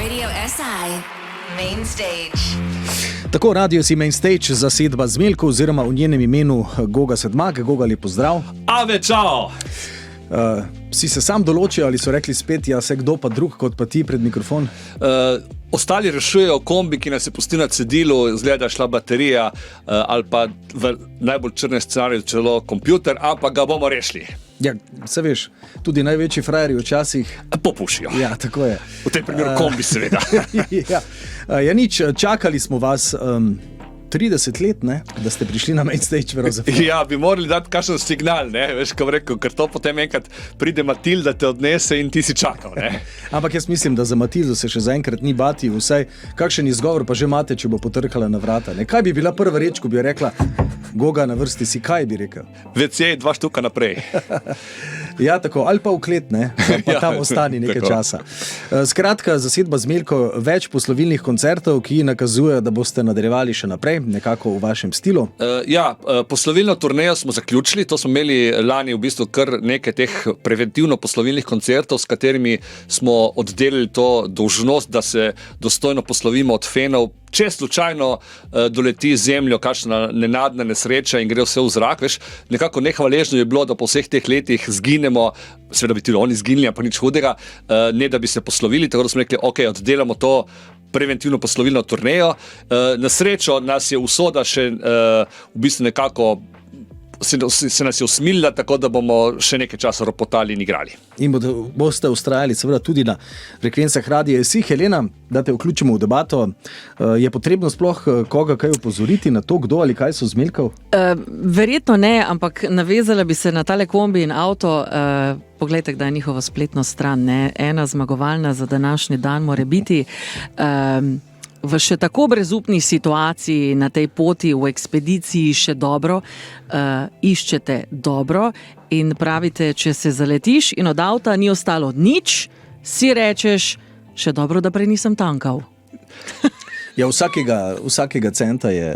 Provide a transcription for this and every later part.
Radio SI Main Stage. Tako, Radio si Main Stage, zasedba Zmeljko oziroma v njenem imenu Goga Sedmak. Goga, lep pozdrav. Ave, čao! Si se sam določil ali so rekli spet, ja, se kdo pa drug kot pa ti pred mikrofon? Ostali rešujejo kombi, ki nas je pustil na cedilu, zgleda šla baterija ali pa v najbolj črnem scenariju celo kompjuter, ampak ga bomo rešili. Ja, se veš, tudi največji frajerji včasih popušijo. Ja, tako je. V tem primeru kombi, seveda. Ja, nič, čakali smo vas 30 let, ne, da ste prišli na Main Stage. Ja, bi morali dati kakšen signal, ne, veš, ko rekel, ker to potem enkrat pride Matilda, te odnese in ti si čakal, ne. Ampak jaz mislim, da za Matildo se še zaenkrat ni bati, vsaj kakšen izgovor pa že imate, če bo potrkala na vrata, ne. Kaj bi bila prva reč, ko bi rekla, Goga, na vrsti si, kaj bi rekel? WC 2 štuka naprej. Ja, tako, ali pa v klet, ne, pa tam ostani nekaj časa. Skratka, zasedba Zmeljko, več poslovilnih koncertov, ki nakazujejo, da boste nadaljevali še naprej, nekako v vašem stilu. Poslovilno turnejo smo zaključili, to smo imeli lani v bistvu kar nekaj teh preventivno poslovilnih koncertov, s katerimi smo oddelili to dolžnost, da se dostojno poslovimo od fenov. Če slučajno doleti zemljo kakšna nenadna nesreča in gre vse v zrak, veš, nekako nehvaležno je bilo, da po vseh teh letih zginemo, seveda bi tudi oni zginili, ampak nič hudega, ne da bi se poslovili, tako da smo rekli, ok, oddelamo to preventivno poslovilno turnejo. Na srečo nas je usoda še v bistvu nekako se nas je usmilila, tako da bomo še nekaj časa ropotali in igrali. In boste ustrajali seveda tudi na frekvencah Radia SI. Helena, da te vključimo v debato, je potrebno sploh koga kaj opozoriti na to, kdo ali kaj so Zmeljkov? Verjetno ne, ampak navezala bi se na tale kombi in avto. Poglejte, kdaj je njihovo spletno stran, ne? Ena zmagovalna za današnji dan mora biti. V še tako brezupni situaciji na tej poti v ekspediciji še dobro, iščete dobro in pravite, če se zaletiš in od avta ni ostalo nič, si rečeš, še dobro, da prej nisem tankal. Ja, vsakega centa je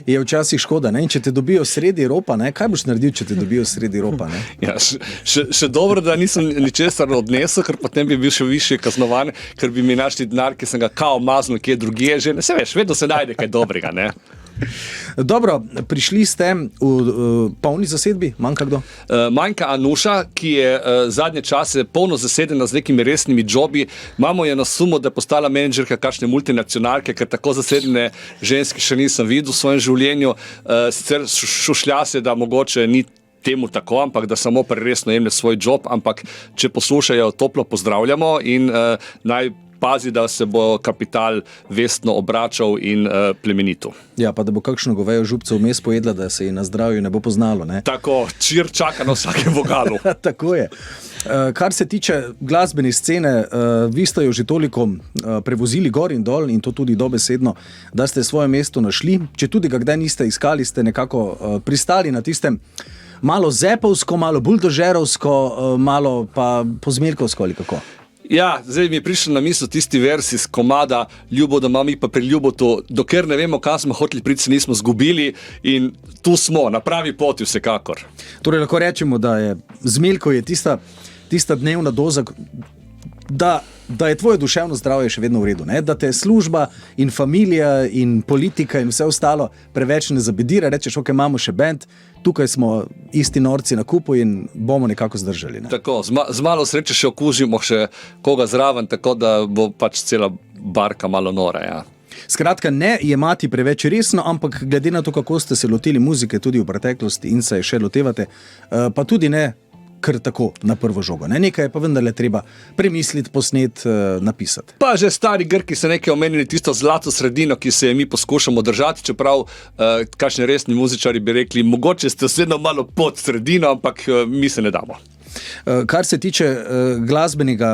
včasih škoda, ne? In če te dobijo sredi ropa, ne? Kaj boš naredil, če te dobijo sredi ropa, ne? Ja, še dobro, da nisem ničesar odnesel, ker potem bi bil še višje kaznovan, ker bi mi našli denar, ki sem ga kao maznil, kje drugje že. Ne, se veš, vedno se najde kaj dobrega, ne? Dobro, prišli ste v polni zasedbi, manjka kdo? Manjka Anuša, ki je zadnje čase polno zasedena z nekimi resnimi jobi. Imamo jo na sumo, da je postala menedžerka kakšne multinacionalke, ker tako zasedene ženske še nisem videl v svojem življenju. Sicer šušlja se, da mogoče ni temu tako, ampak da samo preresno jemlje svoj job, ampak če poslušajo, toplo pozdravljamo in naj pazi, da se bo kapital vestno obračal in plemenitu. Ja, pa da bo kakšno govejo župco vmes pojedla, da se ji na zdravju ne bo poznalo, ne? Tako, čir čaka na vsakem vogalu. Tako je. Kar se tiče glasbene scene, vi ste jo že toliko prevozili gor in dol in to tudi dobesedno, da ste svoje mesto našli. Če tudi ga kdaj niste iskali, ste nekako pristali na tistem malo zepovsko, malo buldožerovsko, malo pa pozmeljkovsko ali kako? Ja, zdaj mi je prišel na misel tisti vers iz komada Ljubo doma, mi pa pri Ljubotu, dokler ne vemo, kam smo hoteli priti, se nismo zgubili in tu smo, na pravi poti vsekakor. Torej lahko rečemo, da je Zmeljko je tista dnevna doza, da je tvoje duševno zdravje še vedno v redu, ne? Da te služba in familija in politika in vse ostalo preveč ne zabedira, rečeš, ok, imamo še band, tukaj smo isti norci na kupu in bomo nekako zdržali. Ne? Tako, z malo sreče še okužimo še koga zraven, tako da bo pač cela barka malo nora, ja. Skratka, ne jemati preveč resno, ampak glede na to, kako ste se lotili muzike tudi v preteklosti in se še lotevate, pa tudi ne kar tako na prvo žogo. Ne? Nekaj je pa vendarle treba premisliti, posnet, napisati. Pa že stari Grki so nekaj omenili tisto zlato sredino, ki se je mi poskušamo držati, čeprav kakšni resni muzičari bi rekli, mogoče ste vseeno malo pod sredino, ampak mi se ne damo. Kar se tiče glasbenega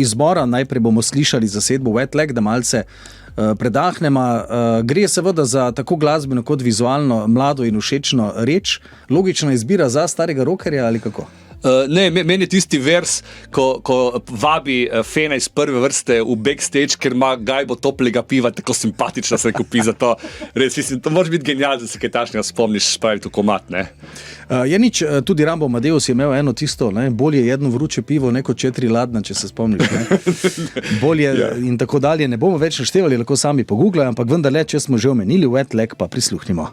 izbora, najprej bomo slišali zasedbo Wet Leg, da malce predahnema. Gre seveda za tako glasbeno kot vizualno mlado in všečno reč. Logična izbira za starega rockerja ali kako? Ne, meni je tisti vers, ko vabi Fena iz prve vrste v backstage, ker ima gajbo toplega piva, tako simpatično se kupi za to. Res, mislim, to može biti genialno, da se kaj takšnega spomniš spraviti v komad, ne? Je nič, tudi Rambo Amadeus je imel eno tisto, ne? Bolje jedno vroče pivo, neko 4 ladna, če se spomniš. Ne? Bolje in tako dalje. Ne bomo več naštevali, lahko sami pogooglaj, ampak vendarle, če smo že omenili Wet Leg, pa prisluhnimo.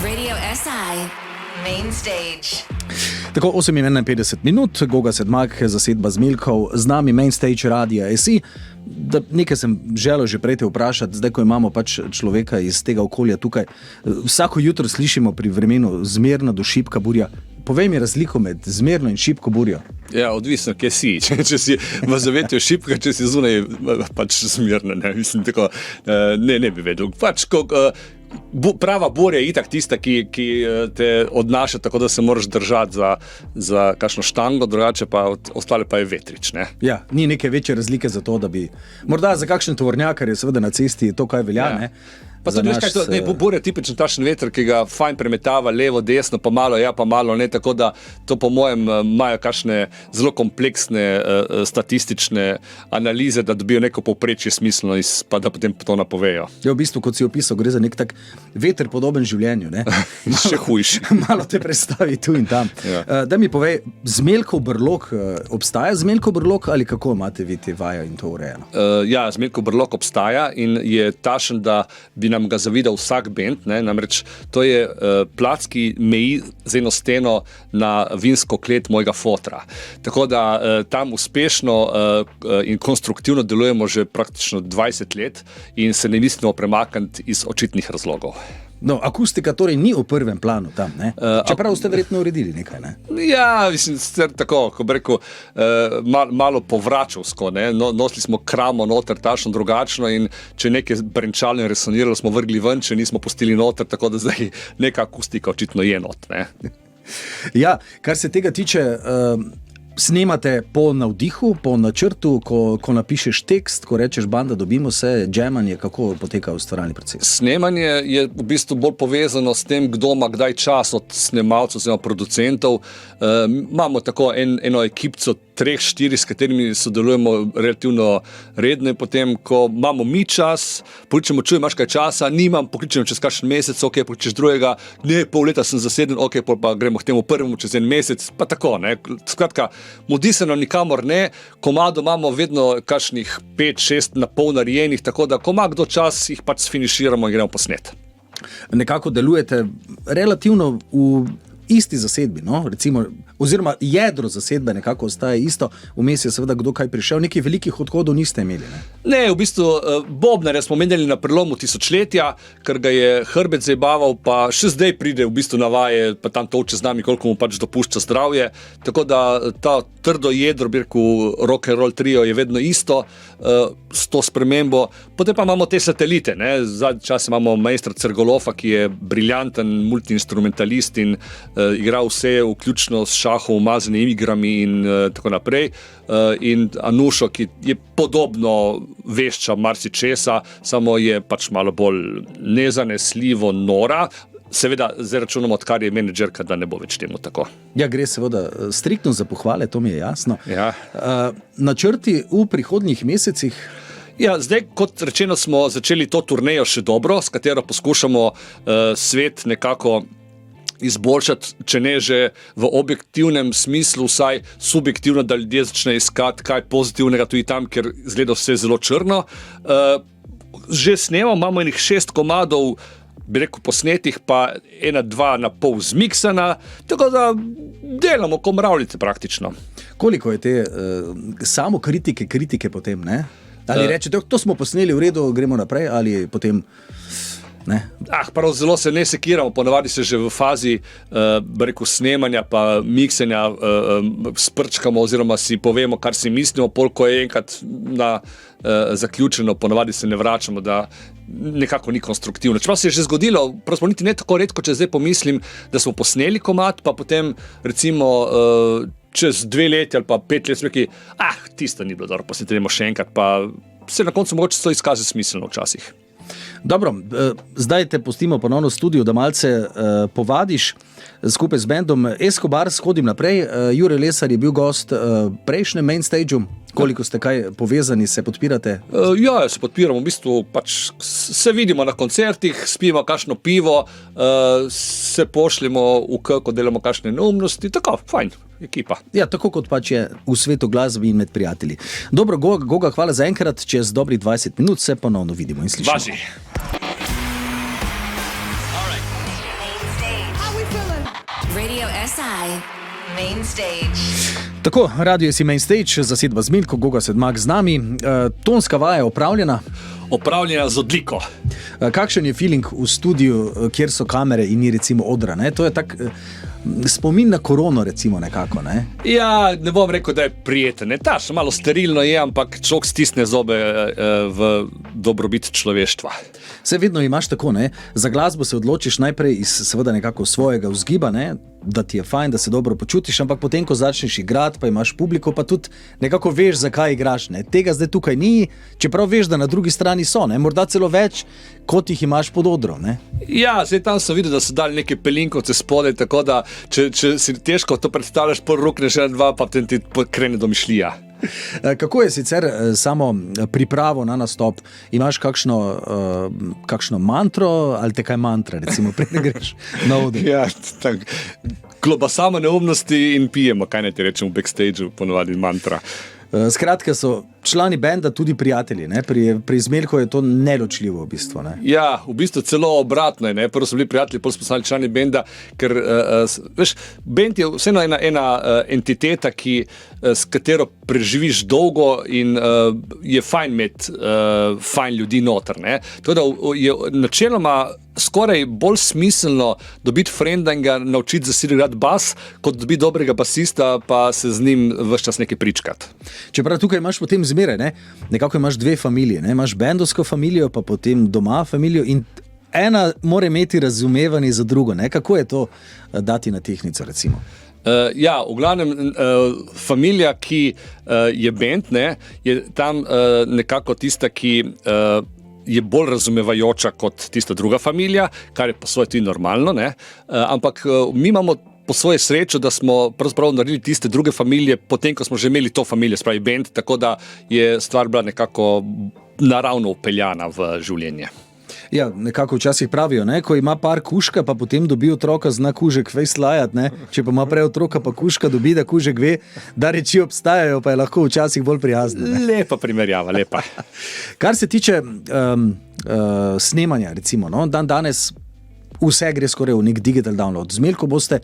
Radio SI, main stage. Tako 58 minut, Goga Sedmak, zasedba Zmeljkov, z nami main stage Radia SI. Nekaj sem želel že prej te vprašati, zdaj ko imamo pač človeka iz tega okolja tukaj. Vsako jutro slišimo pri vremenu zmerna do šibka burja. Povej mi razliko med zmerno in šibko burjo. Ja, odvisno, kje si. Če si v zavetju šibka, če si zunaj, pač zmerna, ne, mislim, tako, ne bi vedel. Pač, prava burja je itak tista, ki te odnaša tako, da se moraš držati za kakšno štango, drugače pa ostale pa je vetrič, ne? Ja, ni neke večje razlike za to, da bi morda za kakšen tovornjakar je seveda na cesti to, kaj velja, ne? Pa to veš, kaj to, burja je tipičen takšen veter, ki ga fajn premetava levo, desno, pa malo, pa malo, ne, tako da to po mojem imajo kakšne zelo kompleksne statistične analize, da dobijo neko povprečje smiselno, pa da potem to napovejo. Ja, v bistvu, kot si opisal, gre za nek tak veter podoben življenju, ne? Še hujši. Malo te predstavi tu in tam. Ja. Da mi povej, Zmeljkov brlog, obstaja Zmeljkov brlog ali kako imate vi te vaje in to urejeno? Ja, Zmeljkov brlog obstaja in je takšen, da bi nam ga zavidal vsak bend, ne? Namreč to je plac, ki meji z eno steno na vinsko klet mojega fotra. Tako da tam uspešno in konstruktivno delujemo že praktično 20 let in se ne mislimo premakniti iz očitnih razlogov. No, akustika torej ni v prvem planu tam, ne? Čeprav ste verjetno uredili nekaj, ne? Ja, mislim, tako, ko bi rekel, malo povračovsko, ne? Nosili smo kramo noter, tačno drugačno in če nekaj brenčalo in resoniralo, smo vrgli ven, če nismo pustili noter, tako da zdaj neka akustika očitno je not, ne? Ja, kar se tega tiče, snemate po navdihu, po načrtu, ko napišeš tekst, ko rečeš banda, dobimo se, džemanje, kako poteka ustvarjalni proces? Snemanje je v bistvu bolj povezano s tem, kdo ima kdaj čas od snemalcev oziroma producentov. Imamo tako eno ekipco 3-4, s katerimi sodelujemo relativno redno in potem, ko imamo mi čas, pokličemo, čuj, imaš kaj časa, nimam, pokličemo čez kakšen mesec, ok, pokličeš drugega, ne, pol leta sem zaseden, ok, pa gremo k temu prvemu čez en mesec, pa tako, ne. Skratka, mudi se nam nikamor ne, komado imamo vedno kakšnih 5-6 na pol narejenih, tako da ko ima kdo čas, jih pač sfiniširamo in gremo posnet. Nekako delujete relativno v isti zasedbi, no? Recimo, oziroma jedro zasedbe nekako ostaje isto, vmes je seveda kdo kaj prišel, nekih velikih odhodov niste imeli, ne? Ne, v bistvu Bobnarja smo menjali na prelomu tisočletja, ker ga je hrbet zabaval, pa še zdaj pride v bistvu na vaje, pa tam tolče z nami, koliko mu pač dopušča zdravje, tako da ta trdo jedro, bi rekel, rock and roll trio je vedno isto, s to spremembo. Potem pa imamo te satelite, ne? Zadnji čas imamo maestra Cergolofa, ki je briljanten multiinstrumentalist in igra vse, vključno s šahom, umazanimi igrami in tako naprej. In Anušo, ki je podobno vešča marsičesa, samo je pač malo bolj nezanesljivo nora. Seveda, zdaj računamo, odkar je menedžerka, da ne bo več temu tako. Ja, gre seveda striktno za pohvale, to mi je jasno. Ja. Načrti v prihodnjih mesecih? Ja, zdaj, kot rečeno, smo začeli to turnejo še dobro, s katero poskušamo svet nekako izboljšati, če ne že v objektivnem smislu, vsaj subjektivno, da ljudje začne iskati kaj pozitivnega tudi tam, ker izgleda vse zelo črno. Že snemamo, imamo enih 6 komadov, bi rekel, posnetih, pa 1-2 na pol zmiksana, tako da delamo ko mravljice praktično. Koliko je te samo kritike potem, ne? Ali rečete, to smo posneli, v redu, gremo naprej, ali potem ne? Prav zelo se ne sekiramo, ponavadi se že v fazi rekel, snemanja pa miksenja sprčkamo oziroma si povemo, kar si mislimo, pol ko je enkrat zaključeno, ponavadi se ne vračamo, da nekako ni konstruktivno. Čeprav se je že zgodilo, pravzaprav niti ne tako redko, če zdaj pomislim, da smo posneli komad, pa potem recimo čez 2 leti ali pa 5 let smo rekli, tisto ni bilo dobro, posnetimo še enkrat, pa se na koncu mogoče to izkaže smiselno včasih. Dobro, zdaj te pustimo ponovno v studiu, da malce povadiš skupaj z bendom Escobar, shodim naprej. Jure Lesar je bil gost prejšnjem main stageu. Koliko ste kaj povezani, se podpirate? Ja, se podpiramo, v bistvu pač se vidimo na koncertih, spijemo kakšno pivo, se pošljemo v ko delamo kakšne neumnosti, tako, fajn, ekipa. Ja, tako kot pač je v svetu glasbi in med prijatelji. Dobro, Goga, hvala za enkrat, čez dobrih 20 minut se ponovno vidimo in slišimo. Važi. Radio SI, main stage. Tako, radio si main stage, zasedba z Milko, Goga Sedmak z nami. Tonska vaja je opravljena. Opravljena z odliko. Kakšen je feeling v studiu, kjer so kamere in ni recimo odra? Ne? To je tak spomin na korono recimo nekako. Ne? Ja, ne bom rekel, da je prijeten. Ne? Taš, malo sterilno je, ampak človek stisne zobe v dobrobit človeštva. Vse vedno imaš tako, ne? Za glasbo se odločiš najprej iz seveda nekako svojega vzgiba, ne? Da ti je fajn, da se dobro počutiš, ampak potem, ko začneš igrati, pa imaš publiko, pa tudi nekako veš, zakaj igraš. Ne? Tega zdaj tukaj ni, čeprav veš, da na drugi strani so, ne? Morda celo več, kot jih imaš pod odrom. Ne? Ja, zdaj tam sem videl, da so dali neke pelinkovce spodaj, tako da če si težko to predstavljaš, rukneš 1, 2, pa potem ti krene domišljija. Kako je sicer samo pripravo na nastop? Imaš kakšno mantro ali te kaj mantra, recimo, preden greš na oder? Ja, tako. Klobasamo neumnosti in pijemo, kaj ne ti rečem v backstageu, ponovadi mantra. Skratka, so člani benda tudi prijatelji, ne? Pri Zmeljku je to neločljivo v bistvu. Ne? Ja, v bistvu celo obratno je. Prvo so bili prijatelji, potem smo postali člani benda, ker veš, bend je vseeno ena entiteta, s katero preživiš dolgo in je fajn imeti fajn ljudi noter. Ne? Tako da je načeloma skoraj bolj smiselno dobiti frenda in ga naučiti igrati bas, kot dobiti dobrega basista, pa se z njim ves čas nekaj pričkati. Čeprav tukaj imaš potem zmeraj, ne? Nekako imaš dve familije, ne? Imaš bendovsko familijo, pa potem doma familijo in ena mora imeti razumevanje za drugo. Ne? Kako je to dati na tehtnico, recimo? Ja, v glavnem familija, ki je bend, ne, je tam nekako tista, ki je bolj razumevajoča kot tista druga familija, kar je po svoje tudi normalno, ne? Ampak mi imamo po svoje srečo, da smo pravzaprav naredili tiste druge familije, potem ko smo že imeli to familijo, spravi bend, tako da je stvar bila nekako naravno upeljana v življenje. Ja, nekako včasih pravijo, ne? Ko ima par kužka, pa potem dobi otroka, zna kužek fejst lajati, ne? Če pa ima prej otroka, pa kužka dobi, da kužek ve, da reči obstajajo, pa je lahko včasih bolj prijazne. Ne? Lepa primerjava, lepa. Kar se tiče snemanja, recimo, no? Danes vse gre skoraj v nek digital download. Zmeljko boste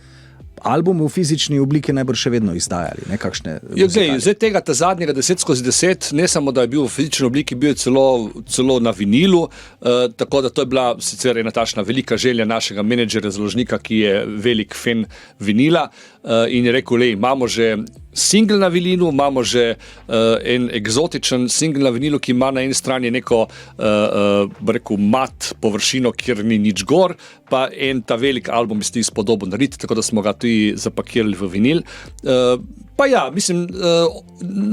album v fizični obliki najbrž še vedno izdajali, ne? Kakšne zdaj tega zadnjega 10/10, ne samo, da je bil v fizični obliki, bil je celo na vinilu, tako da to je bila sicer ena tašna velika želja našega menedžerja, založnika, ki je velik fan vinila in je rekel, imamo že single na vinilu, imamo že en eksotičen single na vinilu, ki ima na eni strani neko mat površino, kjer ni nič gor, pa en ta velik album iz tih spodobo narediti, tako da smo ga tudi zapakirali v vinil. Pa ja, mislim,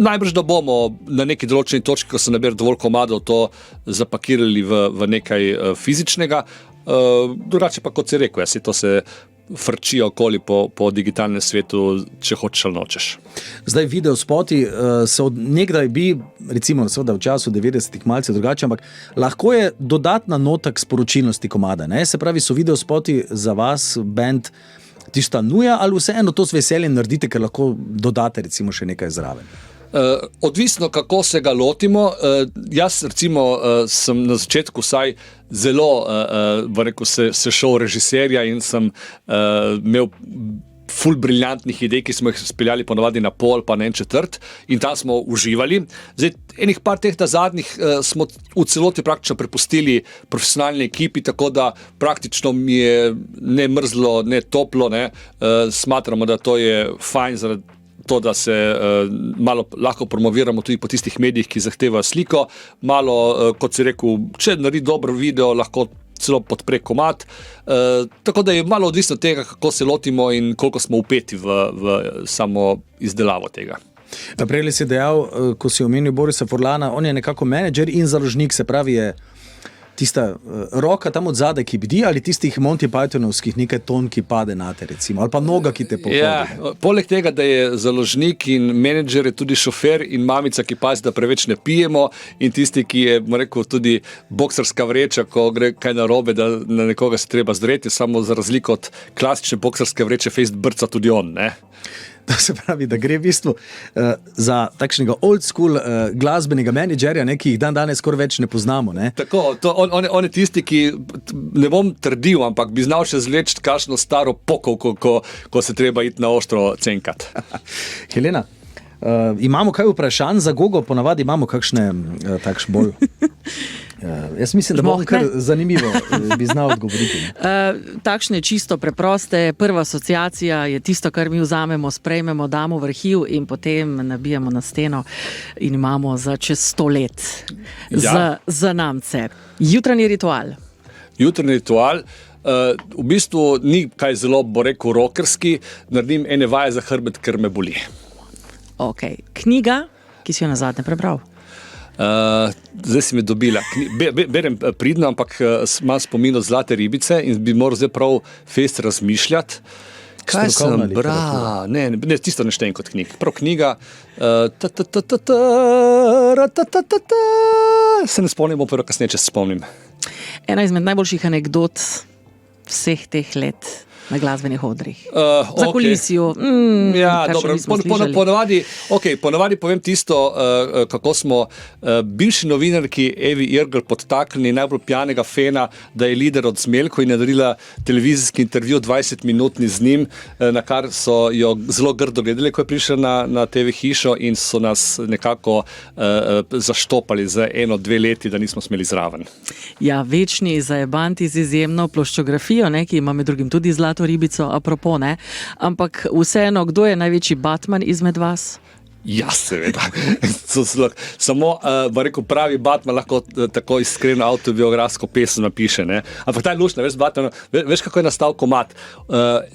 najbrž da bomo na neki določeni točki, ko se nabere dovolj komadov, to zapakirali v nekaj fizičnega. Drugače pa, kot si rekel, to se frčijo okoli po digitalnem svetu, če hočeš ali nočeš. Zdaj videospoti so nekdaj bi, recimo seveda v času 90-ih malce drugače, ampak lahko je dodatna nota k sporočilnosti komada, ne? Se pravi, so videospoti za vas, band, tista nuja ali vseeno to z veseljem naredite, ker lahko dodate recimo še nekaj zraven? Odvisno, kako se ga lotimo. Jaz recimo sem na začetku vsaj zelo se šel režiserja in sem imel ful briljantnih idej, ki smo jih speljali ponovadi na pol, pa na 1/4 in tam smo uživali. Zdaj, enih par teh zadnjih smo v celoti praktično prepustili profesionalni ekipi, tako da praktično mi je ne mrzlo, ne toplo, ne. Smatramo, da to je fajn zaradi to, da se malo lahko promoviramo tudi po tistih medijih, ki zahtevajo sliko, malo, kot si rekel, če naredi dober video, lahko celo podpre komad, tako da je malo odvisno od tega, kako se lotimo in koliko smo vpeti v samo izdelavo tega. Prej si dejal, ko si omenil Borisa Furlana, on je nekako menedžer in založnik, se pravi je tista roka tam od zadaj, ki bdi, ali tistih Monty Pythonovskih nekaj ton, ki pade na te, recimo, ali pa noga, ki te pohodi. Ja, poleg tega, da je založnik in menedžer, je tudi šofer in mamica, ki pazi, da preveč ne pijemo, in tisti, ki je, rekel, tudi boksarska vreča, ko gre kaj narobe, da na nekoga se treba zdreti, samo za razliko od klasične boksarske vreče fejst brca tudi on, ne? To se pravi, da gre v bistvu za takšnega old school glasbenega menedžerja, ki jih danes skoraj več ne poznamo. Ne? Tako, on je tisti, ki, ne bom trdil, ampak bi znal še zleči kakšno staro pokovko, ko se treba iti na ostro cenkat. Helena, imamo kaj vprašanj za Gogo? Ponavadi imamo kakšne takšne bolj... Jaz mislim, da bo kar zanimivo, bi znal odgovoriti. Takšne čisto preproste. Prva asociacija je tisto, kar mi vzamemo, sprejmemo, damo v arhiv in potem nabijamo na steno in imamo za čez 100 let za namce. Jutranji ritual. Jutranji ritual. V bistvu ni kaj zelo, bo rekel, rokerski, naredim ene vaje za hrbet, ker me boli. Ok. Knjiga, ki si jo nazadnje prebral. Zdaj si me dobila. Berem pridno, ampak imam spomin od Zlate ribice in bi moral zdaj prav fest razmišljati. Kaj sem bral? Ne, tisto ne štejem kot knjig. Prav knjiga. Se ne spomnim, prvo kasneje, če se spomnim. Ena izmed najboljših anekdot vseh teh let na glasbenih odrih. Za kulisijo. Ja, dobro. Ponavadi povem tisto, kako smo bivši novinarki Evi Irgl podtaknili najbolj pijanega fena, da je lider od Zmeljko in naredila televizijski intervju 20-minutni z njim, na kar so jo zelo grdo gledali, ko je prišla na TV hišo in so nas nekako zaštopali za 1-2 leti, da nismo smeli zraven. Ja, večni zajebanti z izjemno ploščografijo, ki ima med drugim tudi Zlato ribico, apropo, ne? Ampak vseeno, kdo je največji Batman izmed vas? Ja, seveda. Samo, rekel, pravi Batman lahko tako iskreno autobiografsko pesem napiše. Ne? Ampak ta je luštna, veš, kako je nastal komad.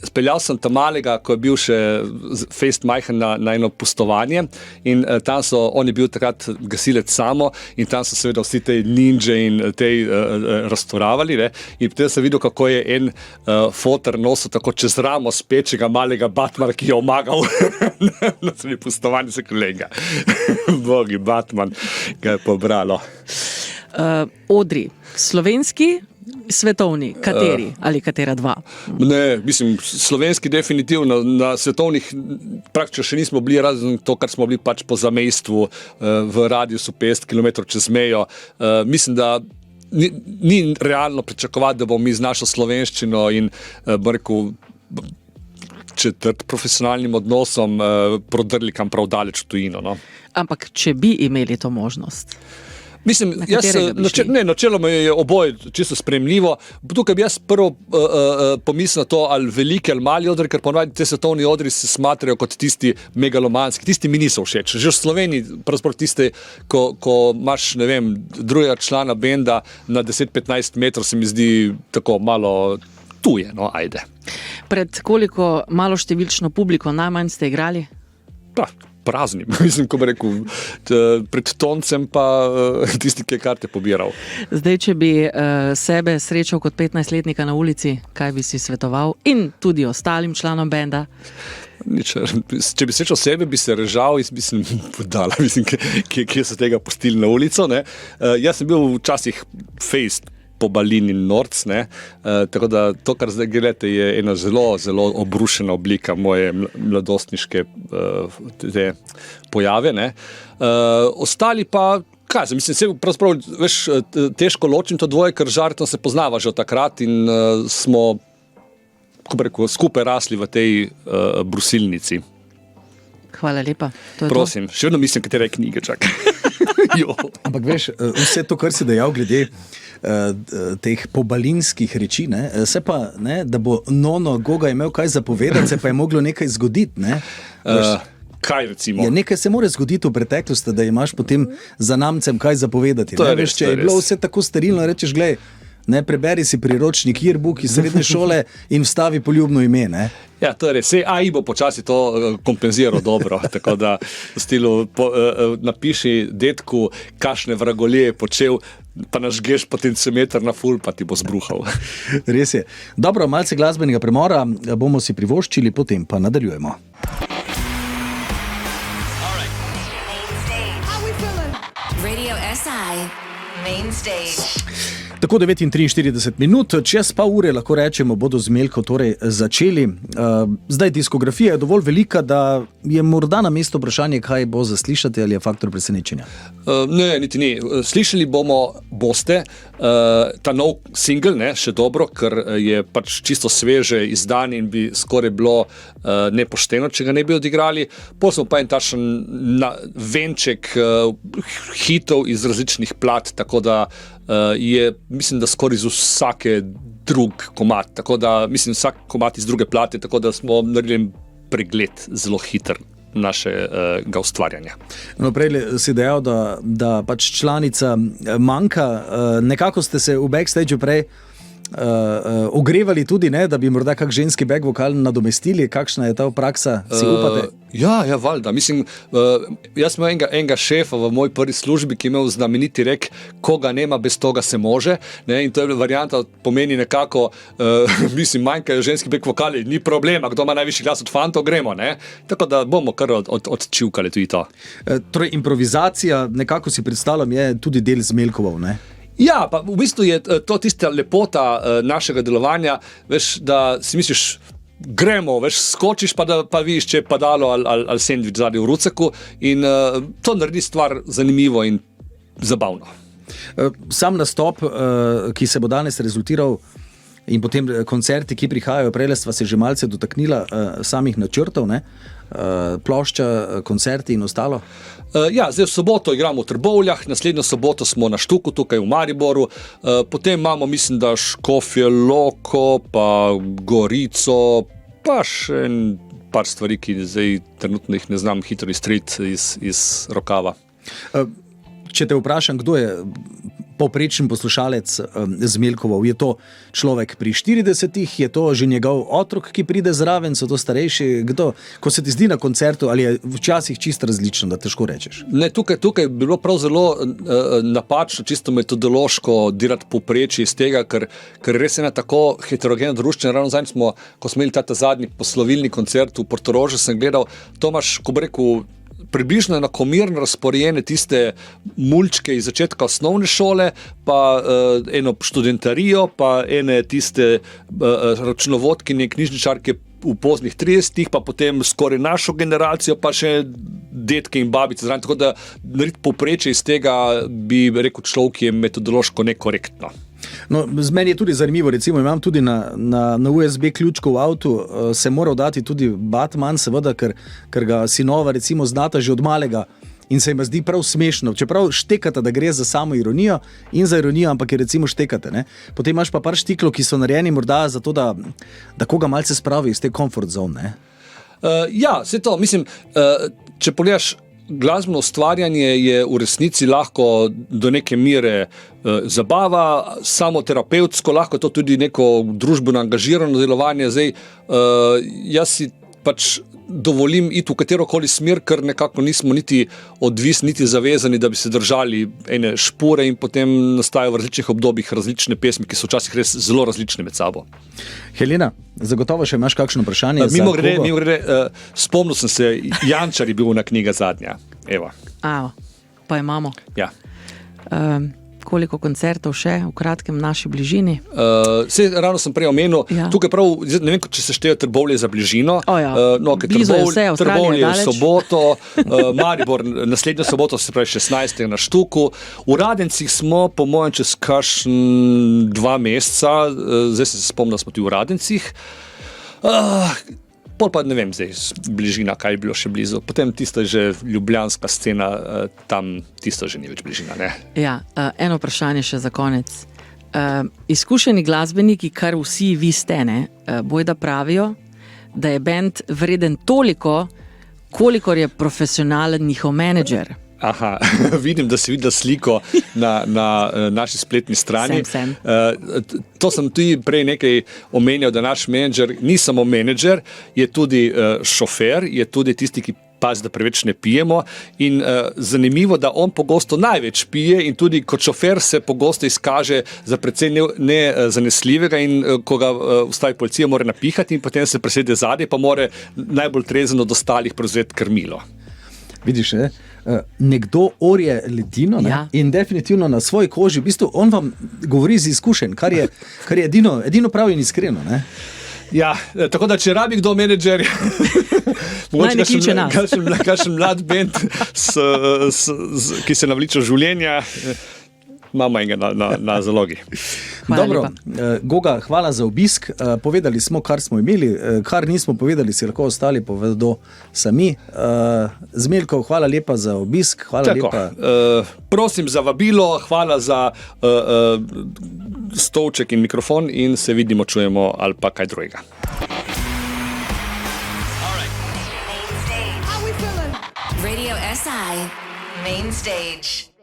Speljal sem tam malega, ko je bil še fejst majhen na eno pustovanje in tam on je bil takrat gasilec samo in tam so seveda vsi te ninja in te razturavali. Ne? In potem sem videl, kako je en foter nosil tako čez ramo spečega malega Batmana, ki je omagal na svoji pustovanju. Kolega. Bogi, Batman ga je pobralo. Odri, slovenski, svetovni, kateri ali katera dva? Ne, mislim, slovenski definitivno, na svetovnih praktično še nismo bili, razen to, kar smo bili pač po zamejstvu v radiusu 50 km čez mejo. Mislim, da ni realno pričakovati, da bomo mi z našo slovenščino in rekel, četrt profesionalnim odnosom prodrli kam prav daleč v tujino. No? Ampak če bi imeli to možnost? Mislim, načeloma je oboje čisto sprejemljivo. Tukaj bi jaz prvo pomislil na to, ali veliki ali mali odri, ker ponavadi te svetovni odri se smatrajo kot tisti megalomanski. Tisti mi niso všeč. Že v Sloveniji, pravzaprav tiste, ko imaš, ne vem, drugega člana benda na 10-15 metrov, se mi zdi tako malo tuje, no, ajde. Pred koliko maloštevilčno publiko najmanj ste igrali? Prazni. Mislim, ko bi rekel, pred toncem pa tisti, ki je karte pobiral. Zdaj, če bi sebe srečal kot 15-letnika na ulici, kaj bi si svetoval? In tudi ostalim članom benda? Če bi srečal sebe, bi se režal in bi se podala. Mislim, kje so tega pustili na ulico. Ne? Jaz sem bil včasih fejst pobalin in norc, ne? Tako da to, kar zdaj gledate, je ena zelo, zelo obrušena oblika moje mladostniške te pojave. Ne? Ostali pa, mislim, pravzaprav, veš, težko ločim to dvoje, ker žartno se poznava že od takrat in smo, kako bi rekel, skupaj rasli v tej brusilnici. Hvala lepa. Prosim, še vedno mislim, katera je knjiga, čak. Ampak veš, vse to, kar si dejal glede teh pobalinskih reči, se pa, ne, da bo Nono Goga imel kaj zapovedati, se pa je moglo nekaj zgoditi. Ne? Kaj recimo? Ja, nekaj se mora zgoditi v preteklosti, da imaš potem za namcem kaj zapovedati. Res, če je bilo vse tako sterilno, rečeš, glej, ne, preberi si priročnik Yearbook iz srednje šole in vstavi poljubno ime. Ne? Ja, to je res. AI bo počasi to kompenziral dobro. Tako da v stilu napiši detku, kakšne vragolije je počel, pa nažgeš potenciometer na ful, pa ti bo zbruhal. Res je. Dobro, malce glasbenega premora bomo si privoščili, potem pa nadaljujemo. Radio SI, main stage. Tako 9:43 minut, čez pol ure lahko rečemo, bodo z Melko torej začeli. Zdaj diskografija je dovolj velika, da je morda na mesto vprašanje, kaj bo za slišati ali je faktor presenečenja. Ne, niti ni. Slišali boste ta nov singl, ne, še dobro, ker je pač čisto sveže izdan in bi skoraj bilo nepošteno, če ga ne bi odigrali. Potem smo pa en tašen venček hitov iz različnih plat, tako da je, mislim, da skoraj iz vsake drug komad, tako da, mislim, vsak komad iz druge plate, tako da smo naredili pregled zelo hiter našega ustvarjanja. No, prej si dejal, da pač članica manjka, nekako ste se v backstageu prej ogrevali tudi, ne, da bi morda kak ženski back vokal nadomestili, kakšna je ta praksa, si upate? Ja, valjda. Mislim, jaz sem enega šefa v moji prvi službi, ki je imel znameniti rek, koga nema, bez toga se može, ne, in to je varianta, pomeni nekako, mislim, manjkajo ženski back vokali, ni problema, kdo ima najvišji glas od fantov, gremo, ne, tako da bomo kar odčivkali tudi to. Torej, improvizacija, nekako si predstavljam, je tudi del Zmelkovov, ne? Ja, pa v bistvu je to tista lepota našega delovanja, veš, da si misliš, gremo, veš, skočiš pa vidiš, če je padalo ali sendvič zadnji v rucaku in to naredi stvar zanimivo in zabavno. Sam nastop, ki se bo danes rezultiral in potem koncerti, ki prihajajo, prejle sva se že malce dotaknila samih načrtov, ne? Plošča, koncerti in ostalo. Ja, zdaj v soboto igramo v Trbovljah, naslednjo soboto smo na Štuku tukaj v Mariboru, potem imamo, mislim, da Škofje Loko, pa Gorico, pa še par stvari, ki zdaj trenutno jih ne znam hitro iztriti iz rokava. Če te vprašam, kdo je povprečen poslušalec Zmelkovov, je to človek pri 40-ih, je to že njegov otrok, ki pride zraven, so to starejši, kdo? Ko se ti zdi na koncertu, ali je včasih čisto različno, da težko rečeš? Ne, tukaj je bilo prav zelo napačno, čisto metodološko dirati povprečje iz tega, ker res je ena tako heterogena druščina. Ravno zdaj smo, ko smo imeli ta zadnji poslovilni koncert v Portorožu, sem gledal, to imaš, ko bi rekel, približno enakomerno razporejene tiste mulčke iz začetka osnovne šole, pa eno študentarijo, pa ene tiste računovodkinje, knjižničarke v poznih 30-ih, pa potem skoraj našo generacijo, pa še detke in babice zraven, tako da narediti povprečje iz tega bi rekel človek, ki je metodološko nekorektno. No, z meni je tudi zanimivo, recimo imam tudi na USB ključku v avtu, se moral dati tudi Batman, seveda, ker ga sinova recimo znata že od malega in se jim zdi prav smešno, čeprav štekata, da gre za samo ironijo in za ironijo, ampak je recimo štekate, ne. Potem imaš pa par štiklov, ki so narejeni morda zato, da koga malce spravi iz te comfort zone, ne. Ja, vse to, mislim, če pogledaš, glasbeno ustvarjanje je v resnici lahko do neke mere zabava, samo terapevtsko, lahko je to tudi neko družbeno angažirano delovanje. Zdaj, jaz si pač dovolim iti v katerokoli smer, ker nekako nismo niti odvisni, niti zavezani, da bi se držali ene špore in potem nastajajo v različnih obdobjih različne pesmi, ki so včasih res zelo različne med sabo. Helena, zagotovo še imaš kakšno vprašanje? Mimo grede, spomnil sem se, Jančar je bil na knjiga zadnja. Evo. Pa imamo. Ja. Koliko koncertov še v kratkem naši bližini? Ravno sem prej omenil, tukaj prav, ne vem, če se šteje Trbovlje za bližino. Blizu je vse, Avstralija je daleč. Trbovlje v soboto, Maribor naslednjo soboto, se pravi 16. na Štuku. V Radencih smo, po mojem, čez kakšen 2 meseca, zdaj se spomnim, da smo tudi v Radencih. Pol pa ne vem zdaj, bližina, kaj je bilo še blizu. Potem tista že ljubljanska scena, tam tisto že ni več bližina, ne? Ja, eno vprašanje še za konec. Izkušeni glasbeniki, kar vsi vi ste, ne, bojda pravijo, da je bend vreden toliko, kolikor je profesionalen njihov menedžer. Aha, vidim, da si videla sliko na naši spletni strani. Sem. To sem tudi prej nekaj omenjal, da naš menedžer ni samo menedžer, je tudi šofer, je tudi tisti, ki pazi, da preveč ne pijemo. In zanimivo, da on pogosto največ pije in tudi kot šofer se pogosto izkaže za precej nezanesljivega in ko ga ustavi policija, mora napihati in potem se presede zadaj, pa mora najbolj trezen od ostalih prevzeti krmilo. Vidiš, nekdo orje ledino in definitivno na svoji koži, v bistvu on vam govori z izkušenj, kar je edino prav in iskreno. Ne? Ja, tako da če rabi kdo menedžer, mogoče kakšen mlad bend, ki se navliča življenja, imamo enega na zalogi. Dobro, Goga, hvala za obisk. Povedali smo, kar smo imeli, kar nismo povedali, si lahko ostali povedo sami. Zmeljko, hvala lepa za obisk. Prosim za vabilo, hvala za stolček in mikrofon in se vidimo, čujemo ali pa kaj drugega. Radio SI, main stage.